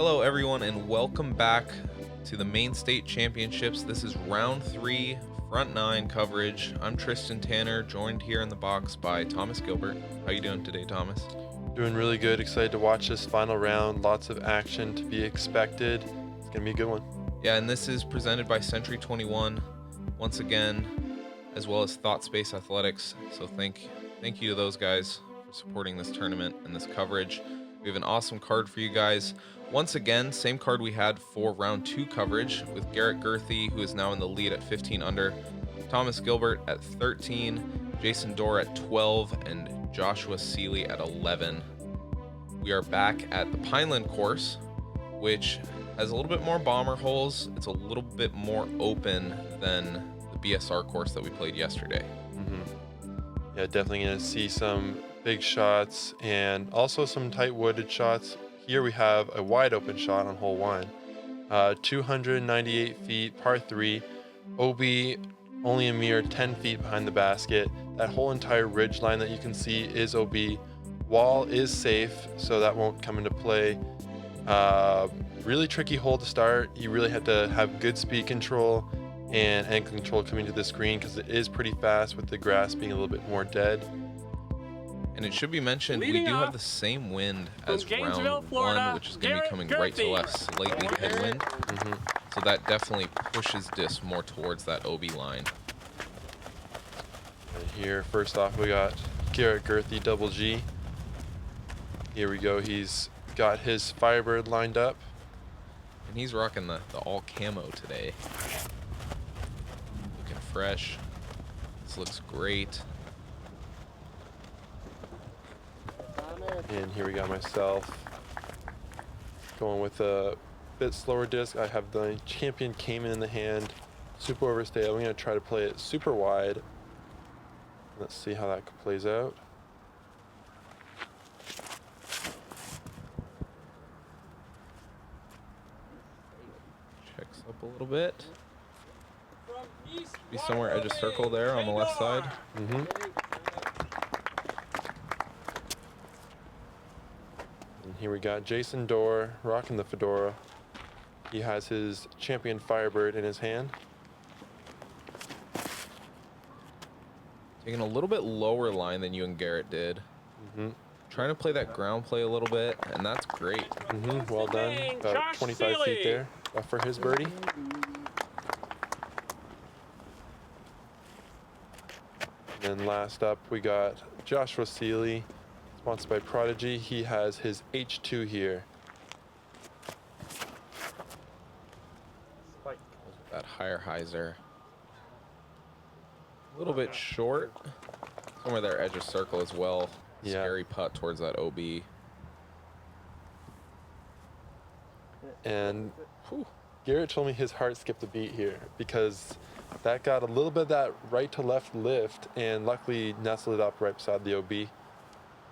Hello, everyone, and welcome back to the Maine State Championships. This is round 3, front 9 coverage. I'm Tristan Tanner, joined here in the box by Thomas Gilbert. How you doing today, Thomas? Doing really good. Excited to watch this final round. Lots of action to be expected. It's going to be a good one. Yeah, and this is presented by Century 21, once again, as well as Thought Space Athletics. So thank you to those guys for supporting this tournament and this coverage. We have an awesome card for you guys. Once again, same card we had for round 2 coverage with Garrett Gurthie, who is now in the lead at 15 under, Thomas Gilbert at 13, Jason Dore at 12, and Joshua Seeley at 11. We are back at the Pineland course, which has a little bit more bomber holes. It's a little bit more open than the BSR course that we played yesterday. Yeah, definitely going to see some big shots and also some tight wooded shots. Here we have a wide open shot on hole 1. 298 feet, par 3, OB only a mere 10 feet behind the basket. That whole entire ridge line that you can see is OB. Wall is safe, so that won't come into play. Really tricky hole to start. You really have to have good speed control and angle control coming to this green because it is pretty fast with the grass being a little bit more dead. And it should be mentioned, we do have the same wind as round 1, which is going to be coming right to left, slightly headwind. So that definitely pushes this more towards that OB line. And here, first off, we got Garrett Gurthie, double G. Here we go. He's got his Firebird lined up. And he's rocking the all camo today. Looking fresh. This looks great. And here we got myself going with a bit slower disc. I have the Champion Cayman in the hand, super overstay. I'm going to try to play it super wide. Let's see how that plays out. Checks up a little bit. Be somewhere edge of circle there on the left side. And here we got Jason Dore rocking the fedora. He has his Champion Firebird in his hand. Taking a little bit lower line than you and Garrett did. Trying to play that ground play a little bit, and that's great. Well done. About 25 feet there for his birdie. And then last up, we got Joshua Seeley, sponsored by Prodigy. He has his H2 here. That higher hyzer. A little bit short. Somewhere there, edge of circle as well. Yeah. Scary putt towards that OB. And Garrett told me his heart skipped a beat here because that got a little bit of that right to left lift and luckily nestled up right beside the OB.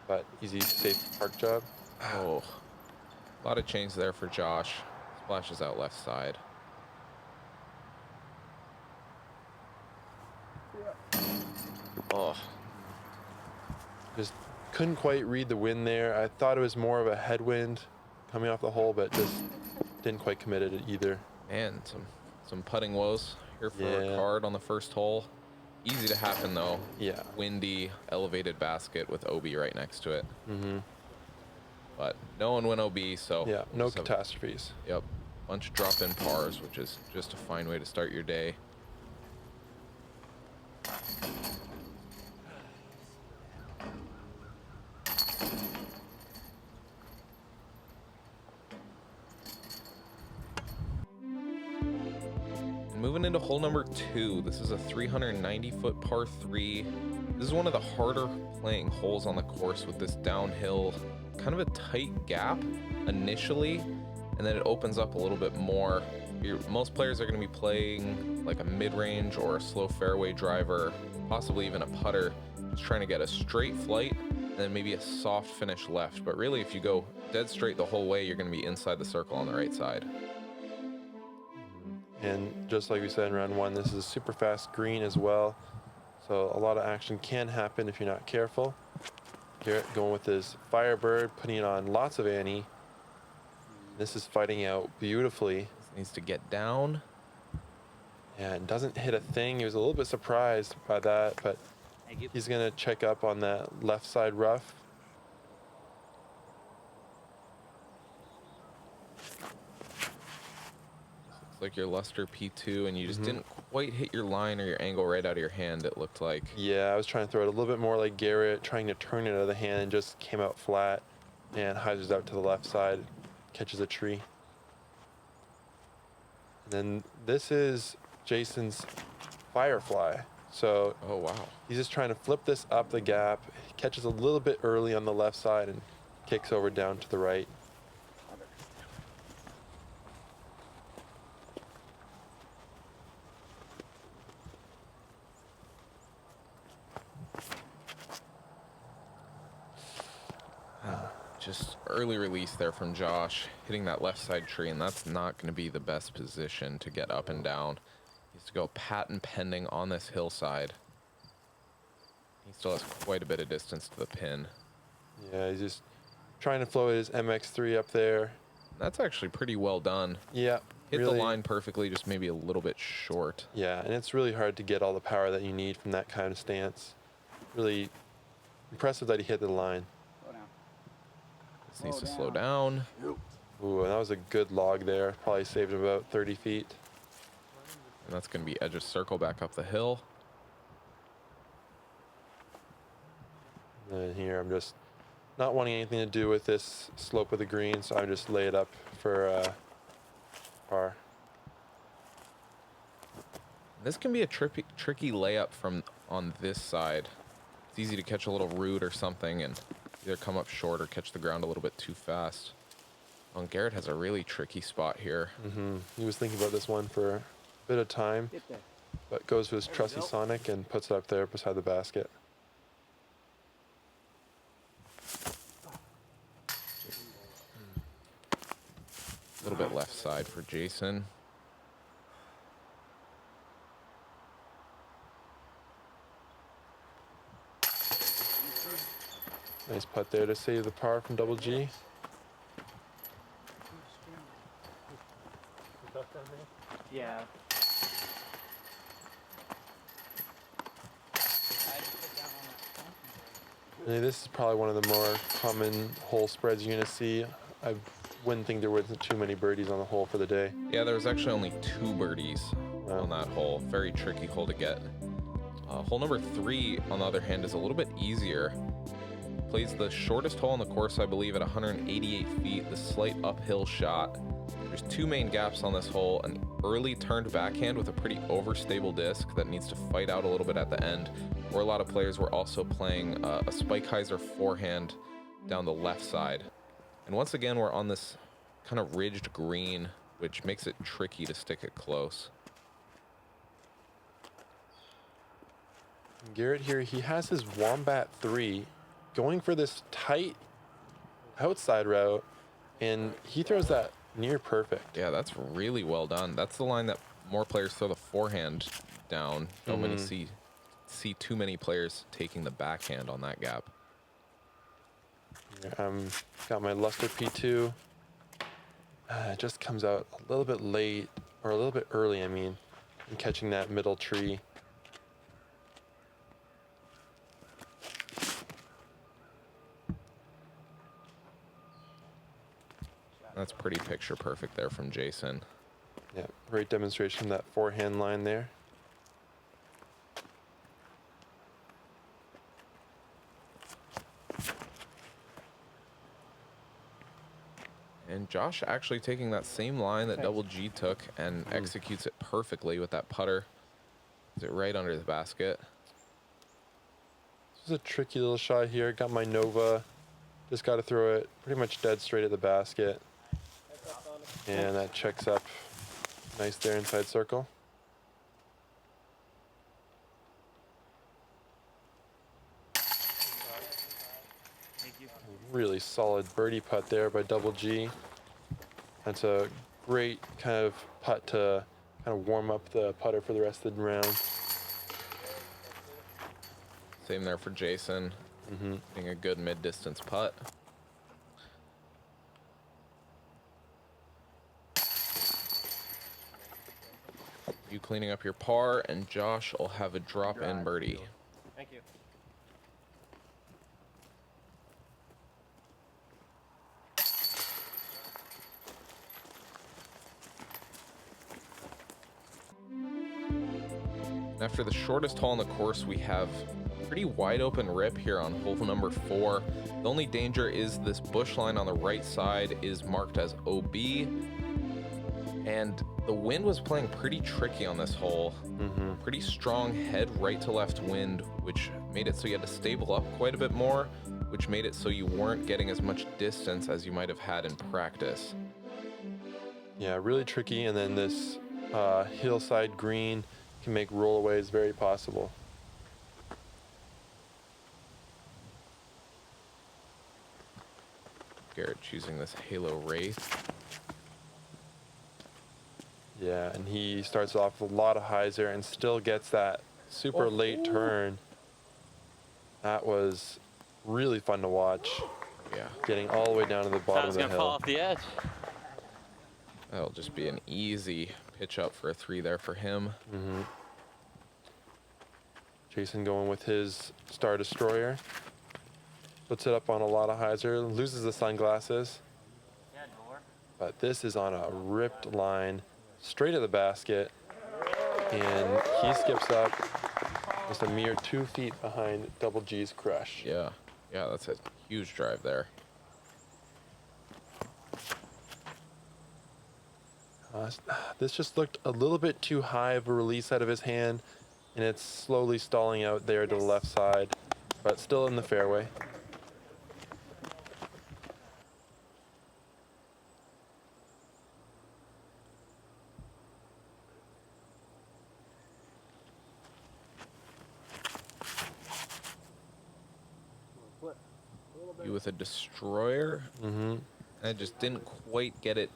But easy, safe park job. Oh, a lot of change there for Josh. Splashes out left side. Oh, Just couldn't quite read the wind there. I thought it was more of a headwind coming off the hole, but just didn't quite commit it either. man, some putting woes here for a card on the first hole. Easy to happen though. Yeah. Windy, elevated basket with OB right next to it. But no one went OB, so Yeah, no catastrophes. Yep, bunch of drop-in pars, which is just a fine way to start your day. Moving into hole number 2, this is a 390-foot par 3. This is one of the harder playing holes on the course with this downhill, kind of a tight gap initially, and then it opens up a little bit more. Most players are going to be playing like a mid-range or a slow fairway driver, possibly even a putter, just trying to get a straight flight and then maybe a soft finish left. But really, if you go dead straight the whole way, you're going to be inside the circle on the right side. And just like we said in round 1, this is a super fast green as well. So a lot of action can happen if you're not careful. Garrett going with his Firebird, putting it on lots of ante. This is fighting out beautifully. Needs to get down. Yeah, and doesn't hit a thing. He was a little bit surprised by that, but he's going to check up on that left side rough. Looks like your Gloucester P2, and you just didn't quite hit your line or your angle right out of your hand, it looked like. Yeah, I was trying to throw it a little bit more like Garrett, trying to turn it out of the hand, and just came out flat. And hyzers out to the left side, catches a tree. And then this is Jason's Firefly. So Oh, wow. he's just trying to flip this up the gap. He catches a little bit early on the left side and kicks over down to the right. Just early release there from Josh, hitting that left side tree, and that's not going to be the best position to get up and down. He has to go patent pending on this hillside. He still has quite a bit of distance to the pin. Yeah, he's just trying to float his MX3 up there. That's actually pretty well done. Yeah. Hit really, the line perfectly, just maybe a little bit short. Yeah, and it's really hard to get all the power that you need from that kind of stance. Really impressive that he hit the line. This needs to slow down. Ooh, and that was a good log there. Probably saved him about 30 feet. And that's going to be edge of circle back up the hill. And here I'm just not wanting anything to do with this slope of the green, so I just lay it up for par. This can be a tricky layup from on this side. It's easy to catch a little root or something and either come up short or catch the ground a little bit too fast. Oh, and Garrett has a really tricky spot here. He was thinking about this one for a bit of time, but goes to his trusty Sonic and puts it up there beside the basket. A little bit left side for Jason. Nice putt there to save the par from Double G. Yeah. And this is probably one of the more common hole spreads you're going to see. I wouldn't think there wasn't too many birdies on the hole for the day. Yeah, there was actually only 2 birdies on that hole. Very tricky hole to get. Hole number 3, on the other hand, is a little bit easier. Plays the shortest hole on the course, I believe, at 188 feet. The slight uphill shot. There's 2 main gaps on this hole. An early turned backhand with a pretty overstable disc that needs to fight out a little bit at the end. Or a lot of players were also playing a spike hyzer forehand down the left side. And once again, we're on this kind of ridged green, which makes it tricky to stick it close. Garrett here, he has his Wombat 3 going for this tight outside route, and he throws that near perfect. Yeah, that's really well done. That's the line that more players throw the forehand down. Don't many see too many players taking the backhand on that gap. Got my Gloucester P2. It just comes out a little bit late, or a little bit early, I mean, in catching that middle tree. That's pretty picture perfect there from Jason. Yeah, great demonstration of that forehand line there. And Josh actually taking that same line that Double G took and executes it perfectly with that putter. Is it right under the basket? This is a tricky little shot here. Got my Nova. Just got to throw it pretty much dead straight at the basket. And that checks up nice there inside circle. Really solid birdie putt there by Double G. That's a great kind of putt to kind of warm up the putter for the rest of the round. Same there for Jason. Hitting a good mid-distance putt. You cleaning up your par, and Josh will have a drop-in birdie. Thank you. And after the shortest hole on the course, we have a pretty wide open rip here on hole number 4. The only danger is this bush line on the right side is marked as OB. And the wind was playing pretty tricky on this hole. Pretty strong head right to left wind, which made it so you had to stable up quite a bit more, which made it so you weren't getting as much distance as you might have had in practice. Yeah, really tricky. And then this hillside green can make rollaways very possible. Garrett choosing this Halo Wraith. Yeah, and he starts off with a lot of highs there and still gets that super late turn. That was really fun to watch. Yeah, Getting all the way down to the bottom of the Gonna fall hill. off the edge. that'll just be an easy pitch up for a 3 there for him. Jason going with his Star Destroyer. Puts it up on a lot of highs there, loses the sunglasses. Yeah, Dore. But this is on a ripped line, straight at the basket. And he skips up just a mere 2 feet behind Double G's crush. Yeah, that's a huge drive there. This just looked a little bit too high of a release out of his hand, and it's slowly stalling out there to the left side, but still in the fairway. You with a Destroyer. I just didn't quite get it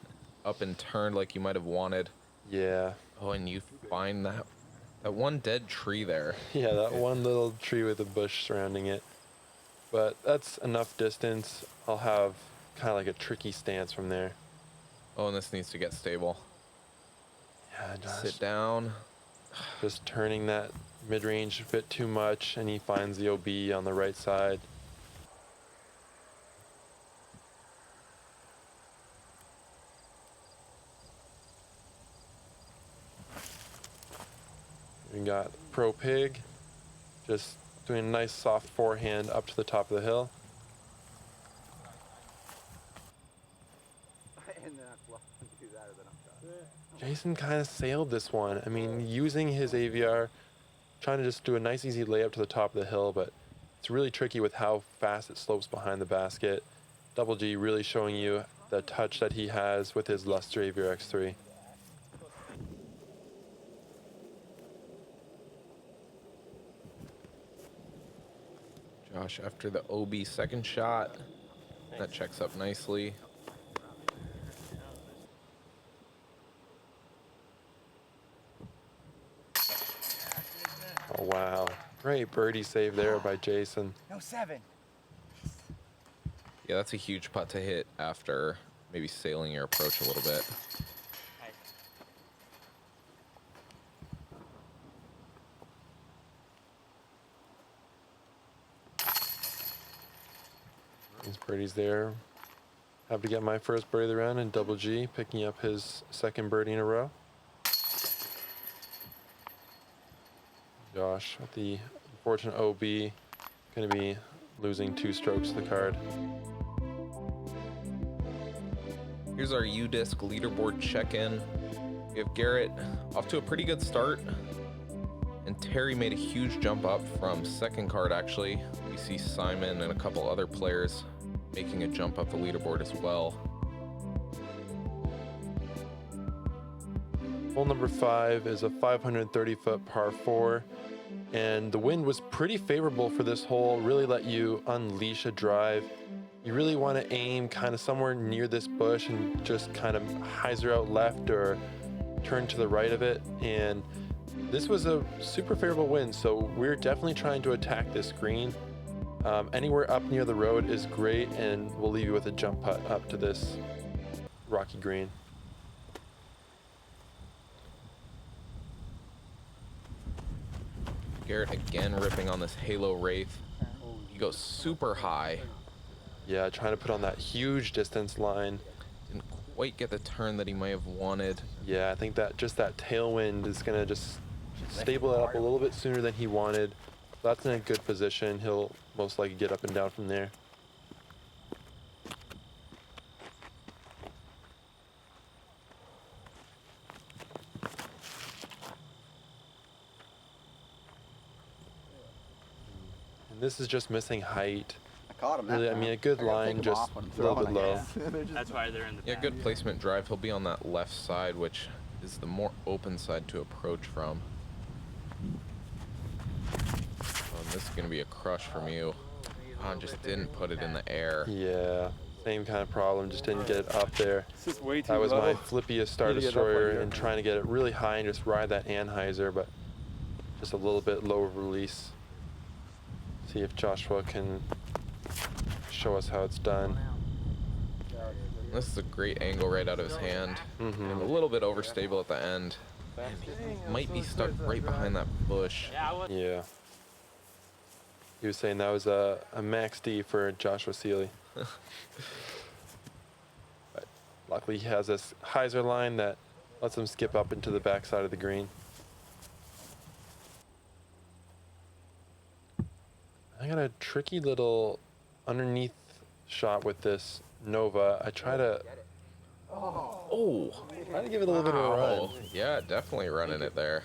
up and turned like you might have wanted. Yeah. Oh, and you find that one dead tree there. Yeah, that one little tree with a bush surrounding it. But that's enough distance. I'll have kind of like a tricky stance from there. Oh, and this needs to get stable. Yeah, Sit down. just turning that mid-range a bit too much, and he finds the OB on the right side. We got Pro Pig, just doing a nice soft forehand up to the top of the hill. Jason kind of sailed this one. I mean, using his AVR, trying to just do a nice easy layup to the top of the hill, but it's really tricky with how fast it slopes behind the basket. Double G really showing you the touch that he has with his Gloucester AVR X3. Josh after the OB second shot. That checks up nicely. Oh, wow. Great birdie save there by Jason. No 7. Yeah, that's a huge putt to hit after maybe sailing your approach a little bit. These birdies there. Have to get my first birdie of the round, and Double G picking up his second birdie in a row. Josh with the unfortunate OB, going to be losing 2 strokes to the card. Here's our U-Disc leaderboard check-in. We have Garrett off to a pretty good start, and Terry made a huge jump up from second card, actually. We see Simon and a couple other players making a jump up the leaderboard as well. Hole number 5 is a 530-foot par 4, and the wind was pretty favorable for this hole. Really let you unleash a drive. You really want to aim kind of somewhere near this bush and just kind of hyzer out left or turn to the right of it. And this was a super favorable wind, so we're definitely trying to attack this green. Anywhere up near the road is great, and we'll leave you with a jump putt up to this rocky green. Garrett again ripping on this Halo Wraith. He goes super high. Yeah, trying to put on that huge distance line. Didn't quite get the turn that he may have wanted. Yeah, I think that just that tailwind is going to just stable it up a little bit sooner than he wanted. That's in a good position. He'll most likely get up and down from there. And this is just missing height. I caught him. Really, I mean, a good line, just a little bit low. That's why they're in the Yeah, good placement drive. He'll be on that left side, which is the more open side to approach from. Oh, and this is going to be a crush from you. Oh, just didn't put it in the air. Yeah, same kind of problem. Just didn't get it up there. It's just way too That was low. my flippiest Star Need to get up right Destroyer here. and trying to get it really high and just ride that Anheuser, but just a little bit lower release. See if Joshua can show us how it's done. This is a great angle right out of his hand. And a little bit overstable at the end. And he might be stuck right behind that bush. Yeah. He was saying that was a max D for Joshua Seeley. But luckily he has this hyzer line that lets him skip up into the backside of the green. I got a tricky little underneath shot with this Nova. I try to give it a little bit of a run. Yeah, definitely running it there.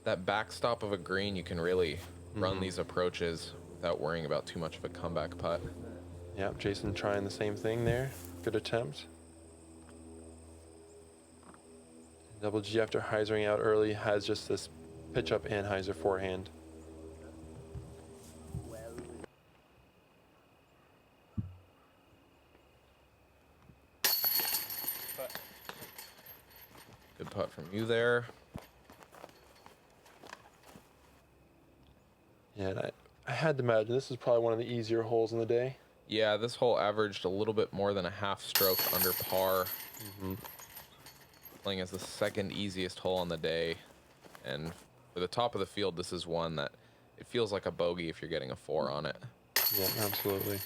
That backstop of a green, you can really run these approaches without worrying about too much of a comeback putt. Yeah, Jason trying the same thing there. Good attempt. Double G after hyzering out early has just this pitch up Anheuser forehand. Good putt from you there. Yeah, and I had to imagine this is probably one of the easier holes in the day. Yeah, this hole averaged a little bit more than a half stroke under par. Playing as the second easiest hole on the day. And for the top of the field, this is one that it feels like a bogey if you're getting a 4 on it. Yeah, absolutely.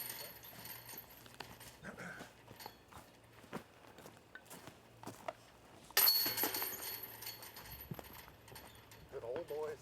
Good hole, boys.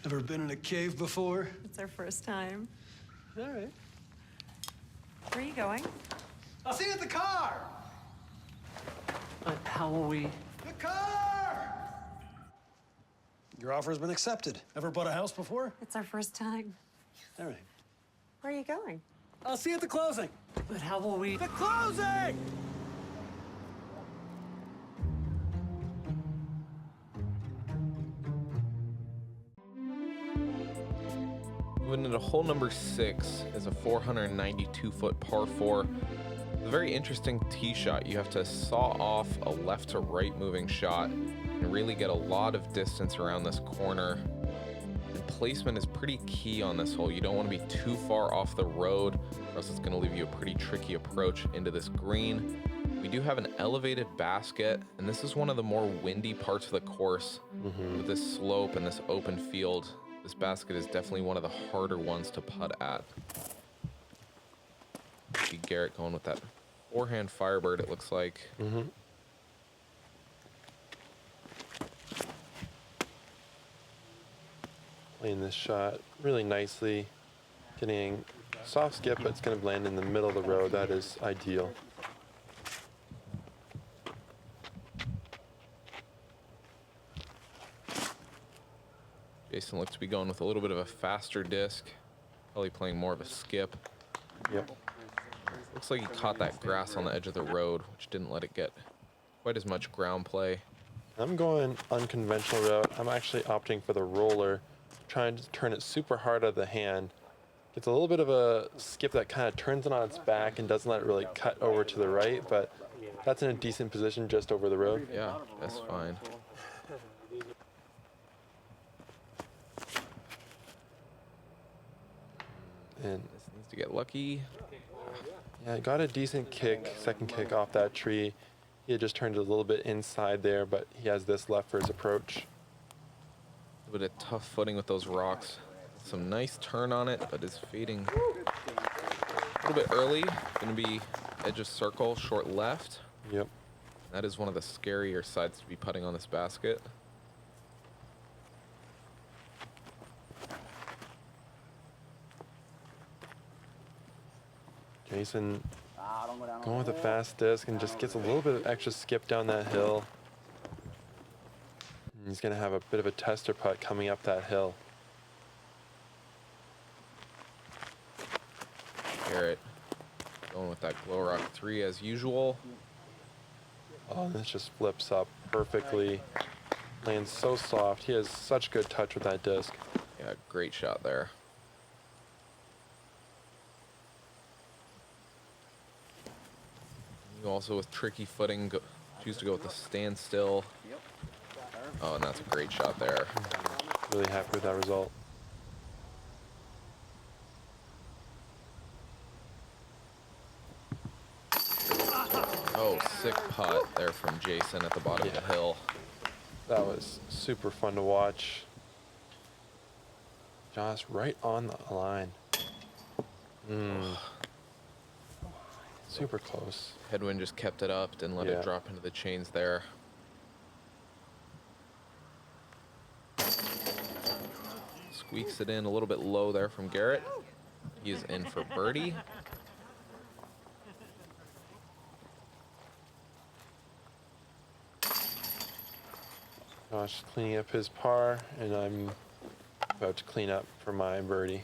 Ever been in a cave before? It's our first time. All right. Where are you going? I'll see you at the car! But how will we? The car! Your offer has been accepted. Ever bought a house before? It's our first time. All right. Where are you going? I'll see you at the closing. But how will we? The closing! Moving into hole number 6 is a 492-foot par 4. A very interesting tee shot. You have to saw off a left to right moving shot and really get a lot of distance around this corner. And placement is pretty key on this hole. You don't want to be too far off the road, or else it's going to leave you a pretty tricky approach into this green. We do have an elevated basket, and this is one of the more windy parts of the course. With this slope and this open field, this basket is definitely one of the harder ones to putt at. See Garrett going with that forehand Firebird, it looks like. Playing this shot really nicely. Getting soft skip, but it's going to land in the middle of the road. That is ideal. Jason looks to be going with a little bit of a faster disc, probably playing more of a skip. Yep. Looks like he caught that grass on the edge of the road, which didn't let it get quite as much ground play. I'm going unconventional route. I'm actually opting for the roller, trying to turn it super hard out of the hand. Gets a little bit of a skip that kind of turns it on its back and doesn't let it really cut over to the right, but that's in a decent position just over the road. Yeah, that's fine. And This needs to get lucky. yeah, I got a decent kick, second kick off that tree. He had just turned it a little bit inside there, but he has this left for his approach. A bit of tough footing with those rocks. Some nice turn on it, but is fading a little bit early. Going to be edge of circle, short left. Yep. That is one of the scarier sides to be putting on this basket. Jason going with a fast disc and just gets a little bit of extra skip down that hill. And he's going to have a bit of a tester putt coming up that hill. Garrett going with that glow rock 3 as usual. Oh, and this just flips up perfectly. Lands so soft. He has such good touch with that disc. Yeah, great shot there. You also with tricky footing choose to go with the standstill. Oh, and that's a great shot there. Really happy with that result. Oh, sick putt there from Jason at the bottom of the hill. That was super fun to watch. Josh right on the line. Super close. Headwind just kept it up, didn't let Yeah. it drop into the chains there. Squeaks it in a little bit low there from Garrett. He is in for birdie. Josh cleaning up his par, and I'm about to clean up for my birdie.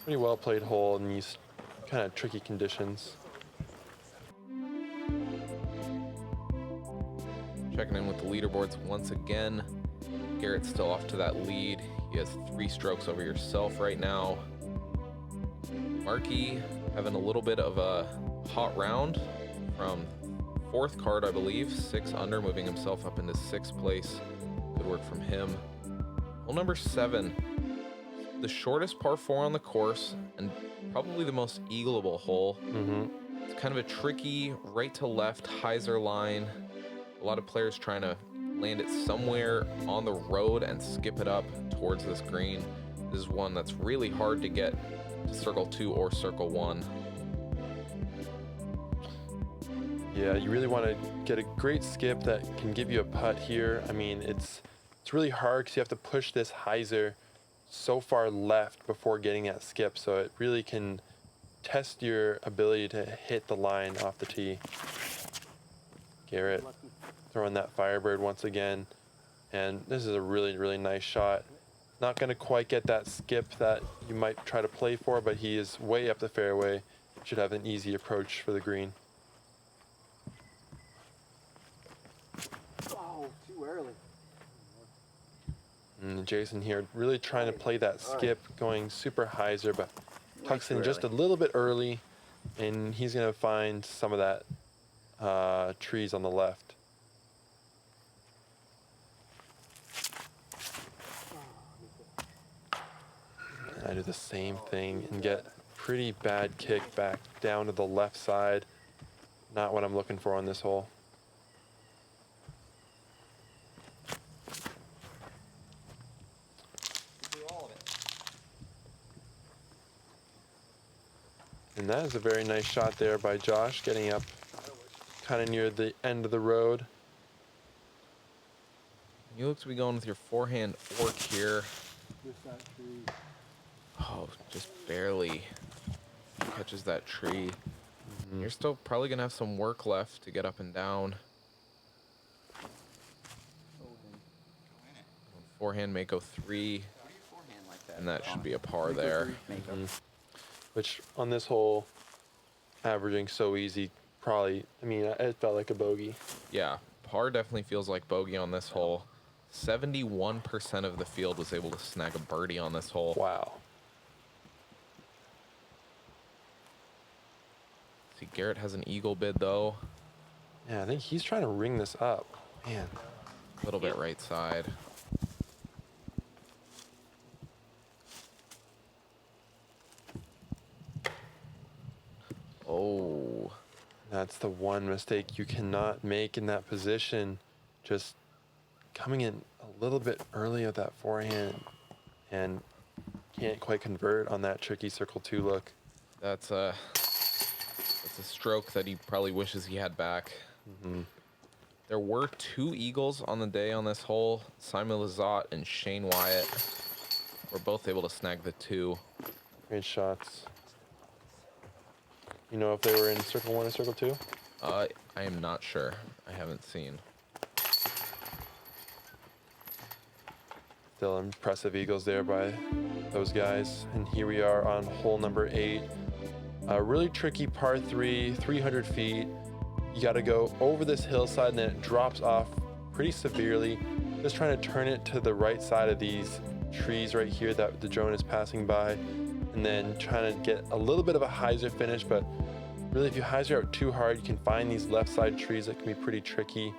Pretty well played hole in these kind of tricky conditions. Checking in with the leaderboards once again. Garrett's still off to that lead. He has 3 strokes over yourself right now. Markey having a little bit of a hot round from 4th card, I believe. 6 under, moving himself up into 6th place. Good work from him. Hole number 7. The shortest par 4 on the course and probably the most eagleable hole. It's kind of a tricky right to left hyzer line. A lot of players trying to land it somewhere on the road and skip it up towards this green. This is one that's really hard to get to circle 2 or circle 1. Yeah, you really want to get a great skip that can give you a putt here. I mean, it's really hard because you have to push this hyzer so far left before getting that skip, so it really can test your ability to hit the line off the tee. Garrett throwing that Firebird once again, and this is a really, really nice shot. Not going to quite get that skip that you might try to play for, but he is way up the fairway. Should have an easy approach for the green. Oh, too early. And Jason here really trying to play that skip, going super hyzer, but tucks in just a little bit early, and he's going to find some of that trees on the left. I do the same thing and get pretty bad kick back down to the left side. Not what I'm looking for on this hole. And that is a very nice shot there by Josh, getting up kind of near the end of the road. You look to be going with your forehand orc here. Oh, just barely catches that tree. You're still probably going to have some work left to get up and down. Forehand may go 3, and that should be a par there. Which on this hole, averaging so easy, probably, I mean, it felt like a bogey. Yeah, par definitely feels like bogey on this hole. 71% of the field was able to snag a birdie on this hole. Wow. See, Garrett has an eagle bid, though. Yeah, I think he's trying to ring this up. Man. A little bit right side. Oh. That's the one mistake you cannot make in that position. Just coming in a little bit early at that forehand and can't quite convert on that tricky circle 2 look. That's a stroke that he probably wishes he had back. There were 2 eagles on the day on this hole. Simon Lizotte and Shane Wyatt were both able to snag the 2. Great shots. You know if they were in circle 1 or circle 2? I am not sure. I haven't seen. Still impressive eagles there by those guys. And here we are on hole number 8. A really tricky par 3, 300 feet. You got to go over this hillside and then it drops off pretty severely. Just trying to turn it to the right side of these trees right here that the drone is passing by. And then trying to get a little bit of a hyzer finish, but really if you hyzer out too hard, you can find these left side trees that can be pretty tricky.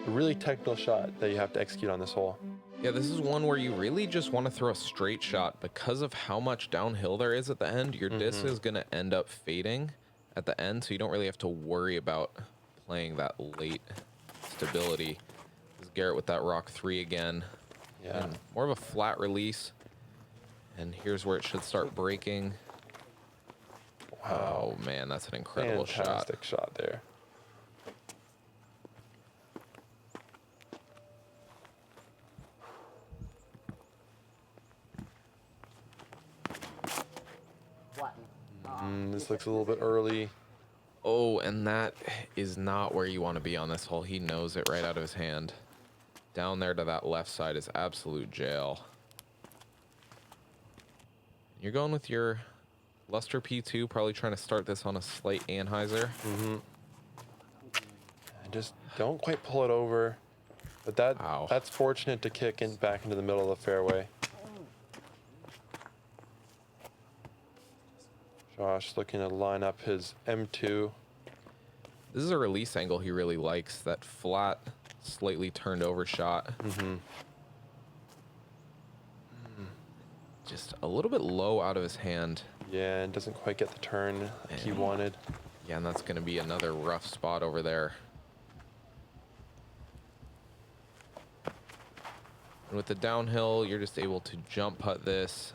A really technical shot that you have to execute on this hole. Yeah, this is one where you really just want to throw a straight shot. Because of how much downhill there is at the end, your disc is going to end up fading at the end, so you don't really have to worry about playing that late stability. This is Garrett with that rock 3 again. Yeah. And more of a flat release. And here's where it should start breaking. Wow. Oh, man, that's an incredible shot. Fantastic shot there. This looks a little bit early. Oh, and that is not where you want to be on this hole. He knows it right out of his hand. Down there to that left side is absolute jail. You're going with your Gloucester P2, probably trying to start this on a slight Anheuser. Just don't quite pull it over. But that's fortunate to kick in back into the middle of the fairway. Josh looking to line up his M2. This is a release angle he really likes, that flat, slightly turned over shot. Just a little bit low out of his hand. Yeah, and doesn't quite get the turn like he wanted. Yeah, and that's going to be another rough spot over there. And with the downhill, you're just able to jump putt this.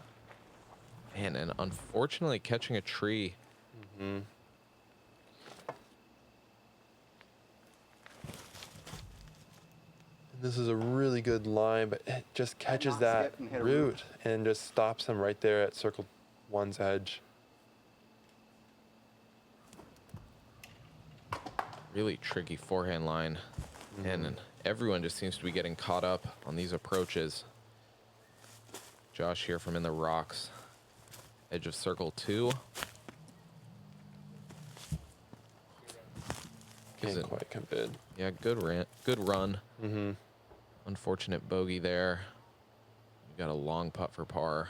Man, and unfortunately catching a tree. This is a really good line, but it just catches that root and just stops him right there at circle 1's edge. Really tricky forehand line. And everyone just seems to be getting caught up on these approaches. Josh here from in the rocks. Edge of circle 2. Can't quite convert. Yeah, good run. Unfortunate bogey there. You got a long putt for par.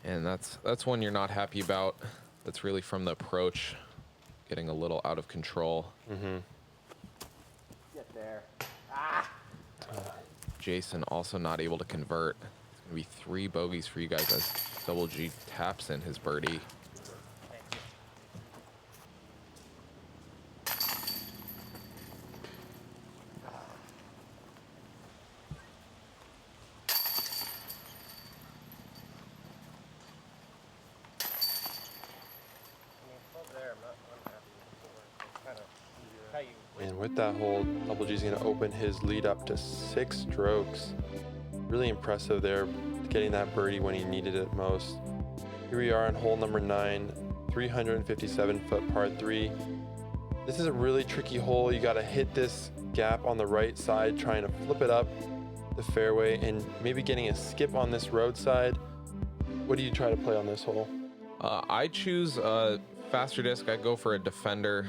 And that's one you're not happy about. That's really from the approach, getting a little out of control. Get there. Jason also not able to convert. It's gonna be 3 bogeys for you guys as Double G taps in his birdie. And with that hole, Double G's going to open his lead up to 6 strokes. Really impressive there, getting that birdie when he needed it most. Here we are on hole number 9, 357-foot par 3. This is a really tricky hole. You got to hit this gap on the right side, trying to flip it up the fairway and maybe getting a skip on this roadside. What do you try to play on this hole? I choose a faster disc. I go for a defender,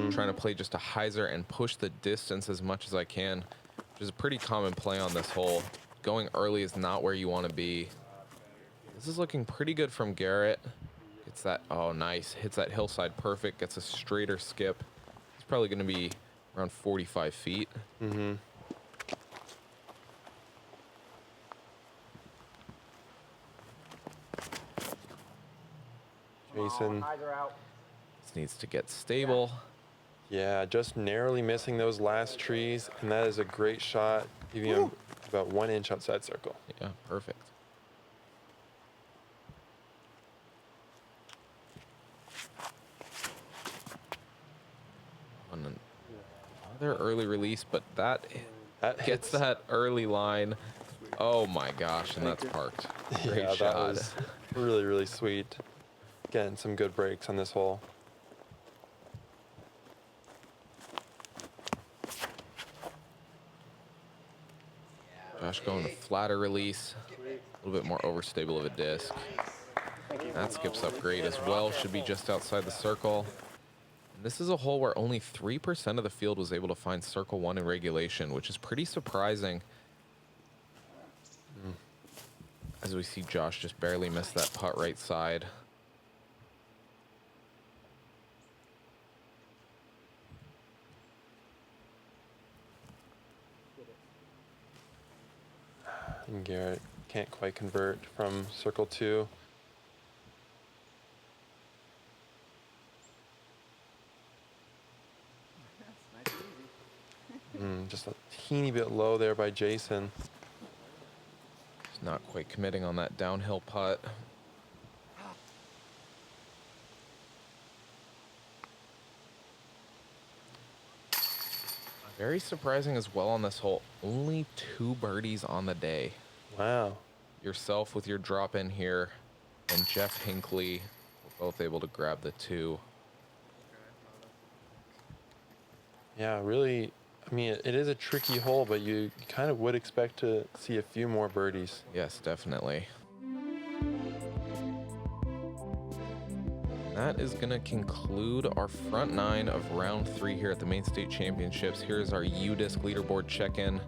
trying to play just a hyzer and push the distance as much as I can, which is a pretty common play on this hole. Going early is not where you want to be. This is looking pretty good from Garrett. Gets that, oh nice, hits that hillside perfect, gets a straighter skip. It's probably going to be around 45 feet. Jason. This needs to get stable. Yeah, just narrowly missing those last trees, and that is a great shot, giving him about 1 inch outside circle. Yeah, perfect. Another early release, but that gets hits. that early line. Oh my gosh, and that's parked. Great Yeah, shot. that was really, really sweet. Getting some good breaks on this hole. Josh going to flatter release, a little bit more overstable of a disc. That skips up great as well, should be just outside the circle. And this is a hole where only 3% of the field was able to find circle 1 in regulation, which is pretty surprising. As we see Josh just barely miss that putt right side. And Garrett can't quite convert from circle 2. Just a teeny bit low there by Jason. Just not quite committing on that downhill putt. Very surprising as well on this hole. Only 2 birdies on the day. Wow. Yourself with your drop in here, and Jeff Hinckley were both able to grab the 2. Yeah, really, I mean, it is a tricky hole, but you kind of would expect to see a few more birdies. Yes, definitely. That is going to conclude our front 9 of round 3 here at the Maine State Championships. Here's our U-Disc leaderboard check-in.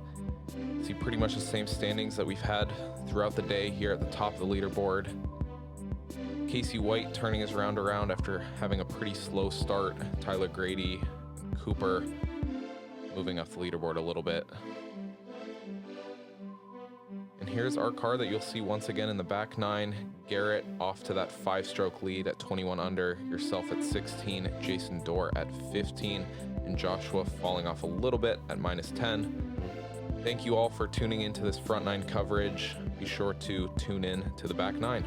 See pretty much the same standings that we've had throughout the day here at the top of the leaderboard. Casey White turning his round around after having a pretty slow start. Tyler Grady, Cooper moving up the leaderboard a little bit. And here's our car that you'll see once again in the back 9. Garrett off to that 5-stroke lead at 21 under, yourself at 16, Jason Dore at 15, and Joshua falling off a little bit at -10. Thank you all for tuning into this front 9 coverage. Be sure to tune in to the back 9.